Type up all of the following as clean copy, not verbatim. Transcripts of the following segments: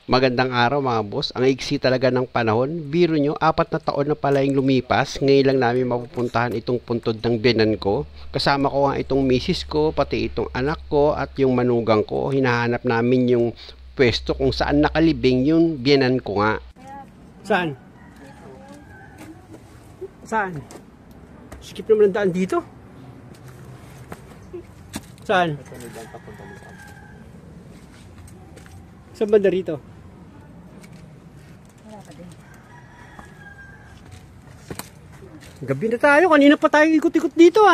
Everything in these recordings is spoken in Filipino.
Magandang araw mga boss. Ang iksi talaga ng panahon. Biro nyo, 4 na taon na pala yung lumipas. Ngayon lang namin mapupuntahan itong puntod ng biyanan ko. Kasama ko nga itong misis ko, pati itong anak ko at yung manugang ko. Hinahanap namin yung pwesto kung saan nakalibing yung biyanan ko nga. Saan? Saan? Skip naman ang daan dito. Saan? Saan banda rito? Gabi na tayo, kanina pa tayo ikot-ikot dito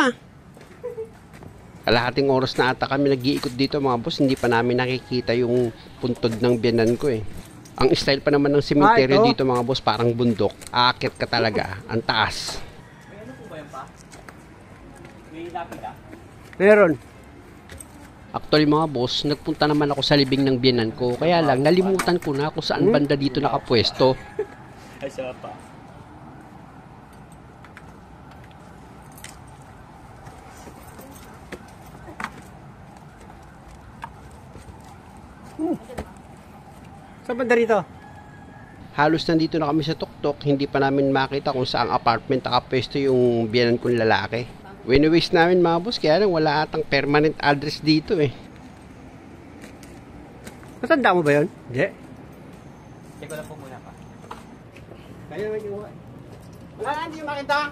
Kalahating oras na ata kami nag-iikot dito mga boss, hindi pa namin nakikita yung puntod ng biyanan ko Ang style pa naman ng sementeryo dito mga boss, parang bundok. Aakit ka talaga, ang taas. May ano po ba yan pa? May lapida? Meron. Actually mga boss, nagpunta naman ako sa libing ng biyanan ko, kaya lang nalimutan ko na kung saan banda dito nakapwesto. Ay, siya pa. Saan banda rito? Halos nandito na kami sa tuktok, hindi pa namin makita kung saang apartment nakapwesto yung biyanan kong lalaki. Wini-waste namin mga boss, kaya lang wala atang permanent address dito Natanda mo ba yun? Hindi. Check ko lang po muna pa. Kaya naman yung... Wala na, hindi yung makita.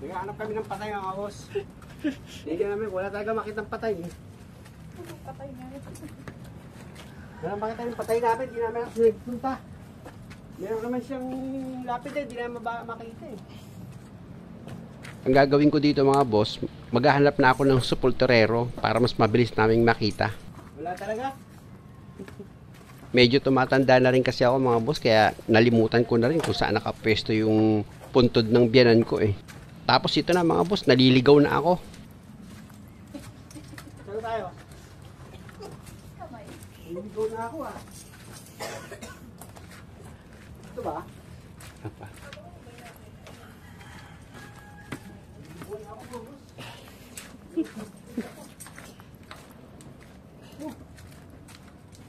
Naghahanap kami ng patay mga boss. Hindi namin, wala talaga makitang patay Patay na rin. Wala makita yung patay namin, hindi namin ako nagpunta. Meron naman siyang lapid hindi namin makita Ang gagawin ko dito mga boss, maghahanap na ako ng sepulturero para mas mabilis naming makita. Wala talaga? Medyo tumatanda na rin kasi ako mga boss, kaya nalimutan ko na rin kung saan nakapwesto yung puntod ng biyanan ko Tapos ito na mga boss, naliligaw na ako. Saan tayo? Naliligaw na ako Ito ba? Apa?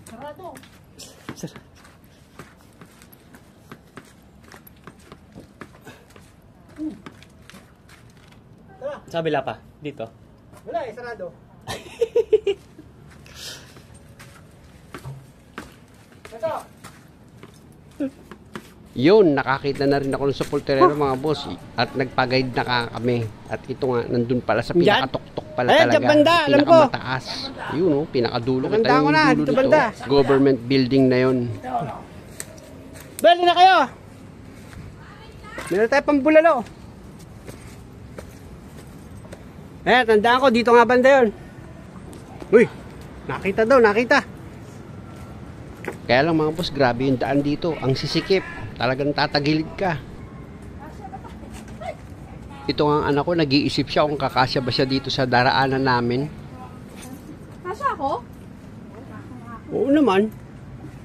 Sarado. Sa kabila pa, dito. Wala sarado. Ito. Yun, nakakita na rin ako ng sepulturero mga boss at nagpag-guide na kami. At ito nga, nandun pala sa pinakatuktok pala talaga. Banda, alam ko. Pinakamataas. Yun pinakadulo. Banda ko na, dito banda. Government building na yun. Bali na kayo. Meron tayo pambulalo. Tandaan ko, dito nga banda yun. Uy, nakita daw, nakita. Kaya lang mga boss, grabe yung daan dito. Ang sisikip. Talagang tatagilid ka. Ito ang anak ko, nag-iisip siya kung kakasya ba siya dito sa daraanan namin. Kasya ako? Oo naman.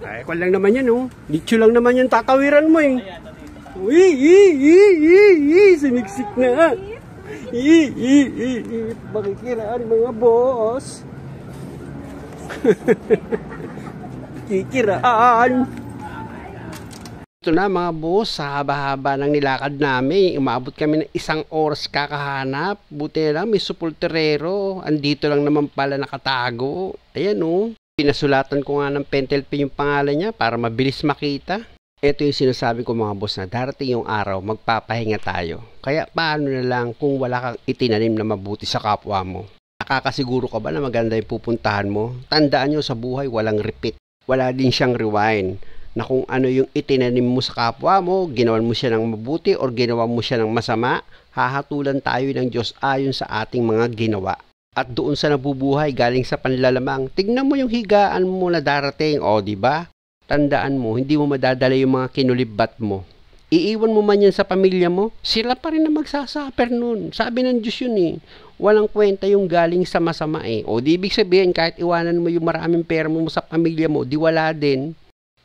Ay, kwan lang naman yan Dicho lang naman yung tatawiran mo Siniksik na. Pakikiraan mga boss. Kikiraan. Ito na mga boss, sa haba-haba ng nilakad namin, umabot kami ng 1 oras kakahanap. Buti na lang may sepulturero, andito lang naman pala nakatago. Ayan pinasulatan ko nga ng pentel pen yung pangalan niya para mabilis makita. Ito yung sinasabi ko mga boss na darating yung araw, magpapahinga tayo. Kaya paano na lang kung wala kang itinanim na mabuti sa kapwa mo? Nakakasiguro ka ba na maganda yung pupuntahan mo? Tandaan nyo sa buhay, walang repeat. Wala din siyang rewind. Na kung ano yung itinanim mo sa kapwa mo, ginawan mo siya ng mabuti or ginawa mo siya ng masama, hahatulan tayo ng Diyos ayon sa ating mga ginawa. At doon sa nabubuhay galing sa panlalamang, tignan mo yung higaan mo na darating, diba? Tandaan mo, hindi mo madadala yung mga kinulibat mo. Iiwan mo man yan sa pamilya mo, sila pa rin na magsasuffer nun. Sabi ng Diyos yun Walang kwenta yung galing sa masama di ibig sabihin kahit iwanan mo yung maraming pera mo sa pamilya mo, di wala din.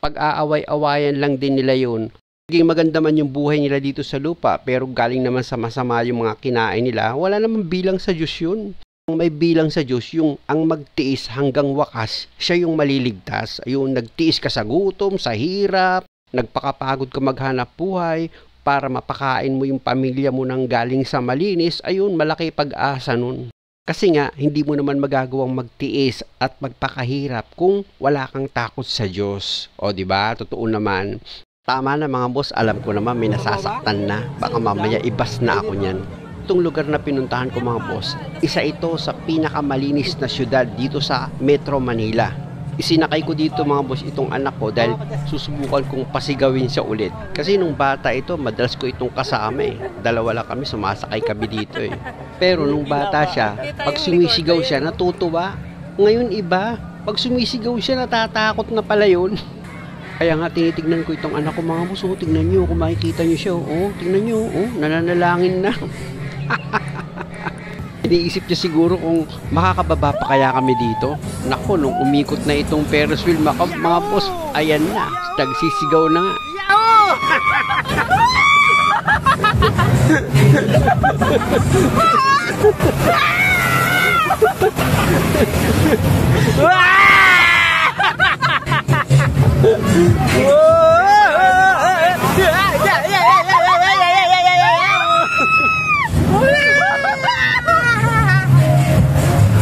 Pag-aaway-awayan lang din nila yun. Naging maganda man yung buhay nila dito sa lupa, pero galing naman sa masama yung mga kinain nila, wala naman bilang sa Diyos yun. Ang may bilang sa Diyos, yung ang magtiis hanggang wakas, siya yung maliligtas. Ayun, nagtiis ka sa gutom, sa hirap, nagpakapagod ka maghanap buhay, para mapakain mo yung pamilya mo nang galing sa malinis, ayun, malaki pag-asa nun. Kasi nga, hindi mo naman magagawang magtiis at magpakahirap kung wala kang takot sa Diyos. O, di ba? Totoo naman. Tama na mga boss, alam ko naman may nasasaktan na. Baka mamaya ibas na ako niyan. Itong lugar na pinuntahan ko mga boss, isa ito sa pinakamalinis na syudad dito sa Metro Manila. Isinakay ko dito mga boss itong anak ko dahil susubukan kong pasigawin siya ulit. Kasi nung bata ito, madalas ko itong kasama eh. Dalawa lang kami, sumasakay kami dito eh. Pero nung bata siya, pag sumisigaw siya, natutuwa. Ngayon iba, pag sumisigaw siya, natatakot na pala yun. Kaya nga tinitignan ko itong anak ko mga boss, tignan nyo kung makikita nyo siya. Oh, tignan nyo, nananalangin na. Iniisip niya siguro kung makakababa pa kaya kami dito. Nako, nung umikot na itong Ferris wheel, mga boss, ayan na, nagsisigaw na nga.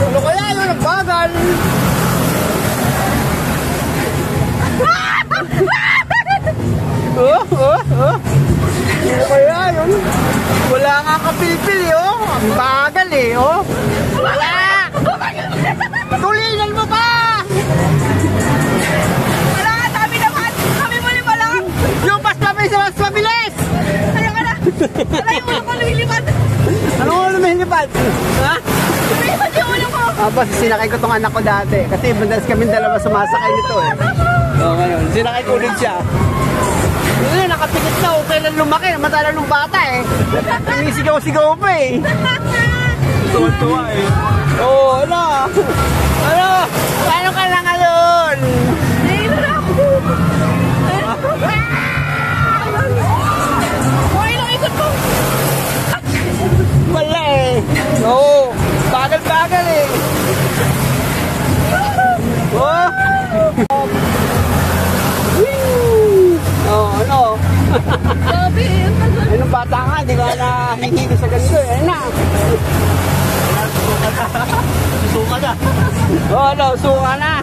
Ano kaya yun? Ang bagal! Ano kaya yun? Wala nga kapilpil eh, oh! Ang bagal eh, oh! Wala! Tulingan mo pa! Wala, sabi naman. Kami muli pa lang. Yung mas mabilis! Kaya ka na. Wala yung ulo ko lumilipad. Ano mo lumilipad? Ha? Lumilipad yung ulo ko. Boss, sinakay ko tong anak ko dati. Kasi madalas kami dalawa sumasakay nito eh. Oo, ngayon. Sinakay ko ulit siya. Yun, nakapikit na. Okay lang lumaki. Matala nung bata eh. Sumisigaw-sigaw pa eh. Tuwa-tuwa eh. Oo, ano? Ano? Paano ka lang ngayon? Nahilo na ako. Okay lang ikot ko. Wala eh. Oo. Bagal-bagal eh. Oh! Oh, ano? Sabi, Ay, nung bata ka, di ka na hihili sa ganito eh. Ayun na. Suka na. Oh, ano? Suka na.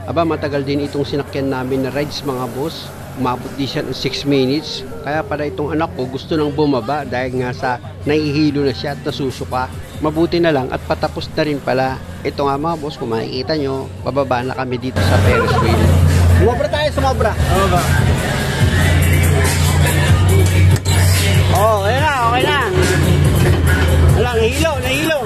Aba, matagal din itong sinakyan namin na rides mga boss. Umabot di siya ng 6 minutes. Kaya pala itong anak ko gusto nang bumaba dahil nga sa nahihilo na siya at nasusuka. Mabuti na lang at patapos na rin pala. Ito nga mga boss, kung makikita nyo, pababa na kami dito sa Ferris wheel. Sumobra tayo, sumobra. Oo ba? Oh, ayun na, okay na. Wala, nahilo, nahilo.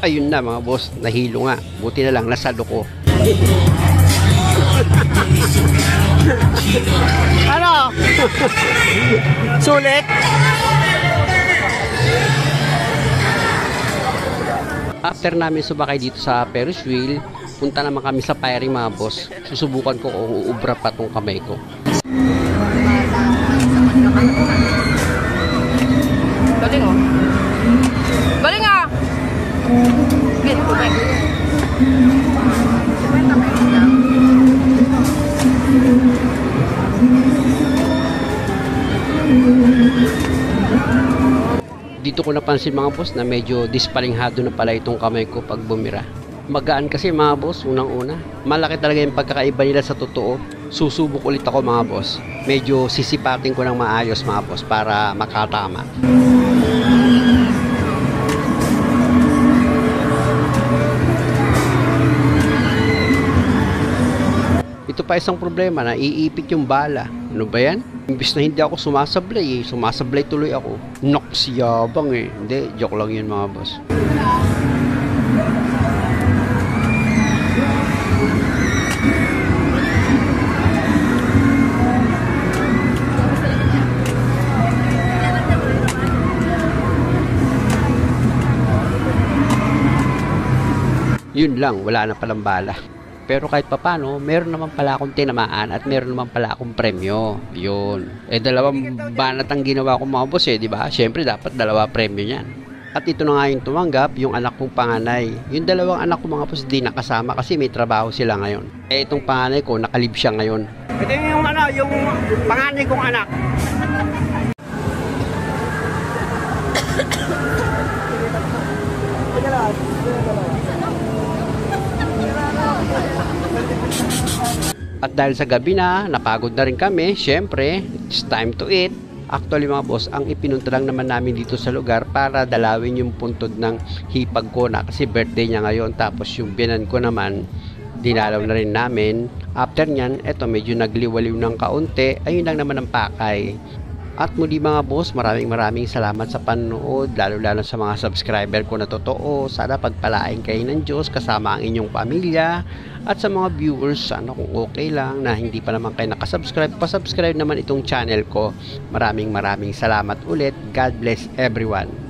Ayun na mga boss, nahilo nga. Buti na lang, nasalo ko. Ano? Sulit? After namin sumakay dito sa Ferris wheel, punta naman kami sa firing mga boss. Susubukan ko kung uubra pa tong kamay ko. galing oh. Galing ah. Wait, wait. Dito ko napansin mga boss na medyo dispalinghado na pala itong kamay ko pag bumira. Magaan kasi mga boss, unang-una. Malaki talaga yung pagkakaiba nila sa totoo. Susubok ulit ako mga boss. Medyo sisipatin ko ng maayos mga boss para makatama. Ito pa isang problema, na iipit yung bala. Ano ba yan? Imbis na hindi ako sumasablay sumasablay tuloy ako. Nox, yabang eh. Hindi, joke lang yun mga boss. Yun lang, wala na palang bala. Pero kahit papano, meron naman pala akong tinamaan at meron naman pala akong premyo. Yun. Dalawang banat ang ginawa ko mga boss di ba? Siyempre dapat dalawa premyo niyan. At ito na nga yung tumanggap, yung anak kong panganay. Yung dalawang anak ko mga boss di nakasama kasi may trabaho sila ngayon. Itong panganay ko, nakalib siya ngayon. Ito yung yung panganay kong anak. At dahil sa gabi na, napagod na rin kami, syempre, it's time to eat. Actually mga boss, ang ipinunta lang naman namin dito sa lugar para dalawin yung puntod ng hipag ko na kasi birthday niya ngayon. Tapos yung biyanan ko naman, dinalaw na rin namin. After nyan, eto medyo nagliwaliw ng kaunti, ayun lang naman ang pakay. At muli mga boss, maraming salamat sa panonood, lalo sa mga subscriber ko na totoo. Sana pagpalain kayo ng Diyos kasama ang inyong pamilya. At sa mga viewers, sana kung okay lang na hindi pa naman kayo nakasubscribe, pasubscribe naman itong channel ko. Maraming salamat ulit. God bless everyone.